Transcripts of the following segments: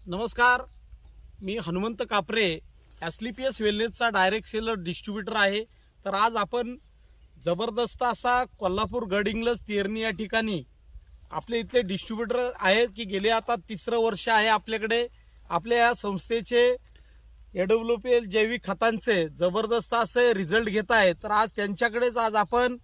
नमस्कार, मी हनुमंत कापरे, एसलीपीएस वेलनेसचा डायरेक्ट सेलर डिस्ट्रीब्युटर आहे. तर आज आपण जबरदस्त असा कोल्हापूर गडिंग्लज तेरणी या ठिकाणी आपले इथले डिस्ट्रीब्युटर आहेत की गेले आता तिसरं वर्ष आहे आपल्याकडे. आपल्या या संस्थेचे AWPL जैविक खतांचे जबरदस्त असे रिझल्ट घेत आहेत. तर आज त्यांच्याकडेच आज आपण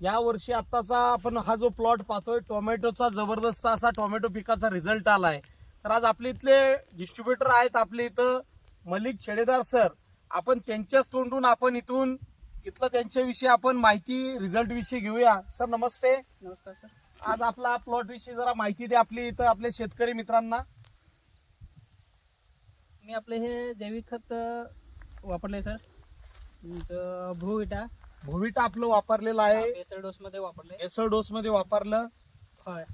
या वर्षी आत्ताचा आपण हा जो प्लॉट पाहतोय टोमॅटोचा जबरदस्त असा टोमॅटो पिकाचा रिझल्ट आलाय. तर आज आपले इथले डिस्ट्रीब्युटर आहेत आपले इथं मलिक छेडेदार सर. आपण त्यांच्याच तोंडून आपण इथून इथलं त्यांच्याविषयी आपण माहिती रिझल्ट विषयी घेऊया. सर नमस्ते. नमस्कार सर. आज आपला प्लॉट विषयी जरा माहिती द्या आपली इथं आपल्या शेतकरी मित्रांना. मी आपले हे जैविक खत वापरले सर. भोविटा आपलं वापरलेलं आहे, बेसल डोस मध्ये वापरले. एसर डोस मध्ये वापरलं. होय.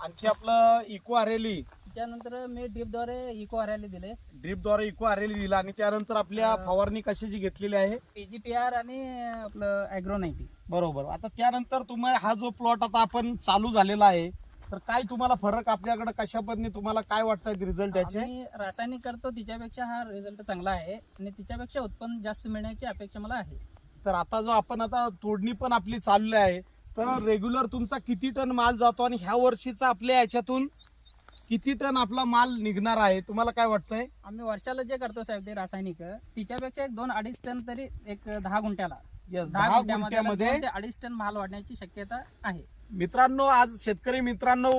आणखी आपलं इको आरेली, त्यानंतर मी ड्रीपद्वारे इको आरएल दिले. ड्रीपद्वारे इको आरेली दिला. आणि त्यानंतर आपल्या फवारणी कशाची घेतलेली आहे? PGPR आणि आपलं ॲग्रो 90. बरोबर. आता त्यानंतर तुम्हाला हा जो प्लॉट आता आपण चालू झालेला आहे, तर काय तुम्हाला फरक आपल्याकडे कशा पद्धतीने तुम्हाला काय वाटतं रिझल्ट याचे? आम्ही रासायनिक करतो तिच्यापेक्षा हा रिझल्ट चांगला आहे आणि तिच्यापेक्षा उत्पन्न जास्त मिळण्याची अपेक्षा मला आहे. तर आता जो आपण आता तोडणी पण आपली चालू आहे, तर रेग्युलर तुमचा किती टन माल जातो आणि ह्या वर्षीचा आपल्या याच्यातून किती टन आपला माल निघणार आहे तुम्हाला काय वाटतंय? आम्ही वर्षाला जे करतो साहेब ते रासायनिक तिच्यापेक्षा 2-2.5 टन तरी एक 10 गुंठ्याला 10 गुंठ्यामध्ये 2.5 टन माल वाढण्याची शक्यता आहे. मित्रांनो, आज शेतकरी मित्रांनो,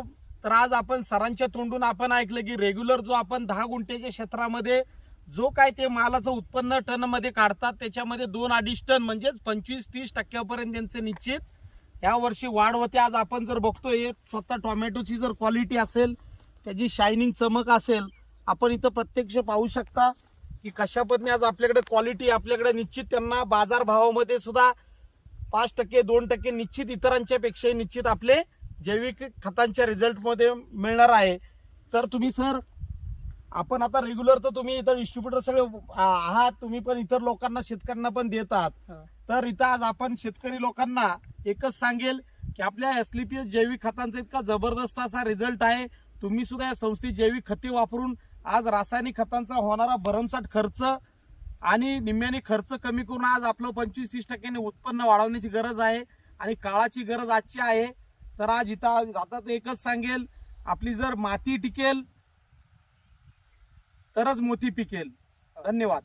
तर आज आपण सरांच्या तोंडून आपण ऐकलं की रेग्युलर जो आपण 10 गुंठ्याच्या क्षेत्रामध्ये जो काय ते मालाचं उत्पन्न टन मध्ये काढतात त्याच्यामध्ये 2-2.5 टन म्हणजे 25-30% त्यांचे निश्चित या वर्षी वाढ होते. आज आपण जर बघतोय स्वतः टोमॅटोची जर क्वालिटी असेल, त्याची शायनिंग चमक असेल, आपण इथं प्रत्यक्ष पाहू शकता की कशा पद्धतीने आज आपल्याकडे क्वालिटी आपल्याकडे निश्चित त्यांना बाजार भावामध्ये सुद्धा 5% 2% निश्चित इतरांच्या पेक्षा निश्चित आपले जैविक खतांच्या रिझल्ट मध्ये मिळणार आहे. तर तुम्ही सर आपण आता रेग्युलर तर तुम्ही इतर डिस्ट्रीब्युटर सगळे आहात, तुम्ही पण इतर लोकांना शेतकऱ्यांना पण देतात. तर इथं आज आपण शेतकरी लोकांना एकच सांगेल की आपल्या एसलीपीएस जैविक खतांचा इतका जबरदस्त असा रिझल्ट आहे. तुम्ही सुद्धा या संस्थेत जैविक खते वापरून आज रासायनिक खतांचा होणारा भरमसाठ खर्च आणि निम्म्याने खर्च कमी करून आज आपलं 25-30% उत्पन्न वाढवण्याची गरज आहे आणि काळाची गरज आजची आहे. तर आज इथं आता एकच सांगेल, आपली जर माती टिकेल तरच मोती पिकेल. धन्यवाद.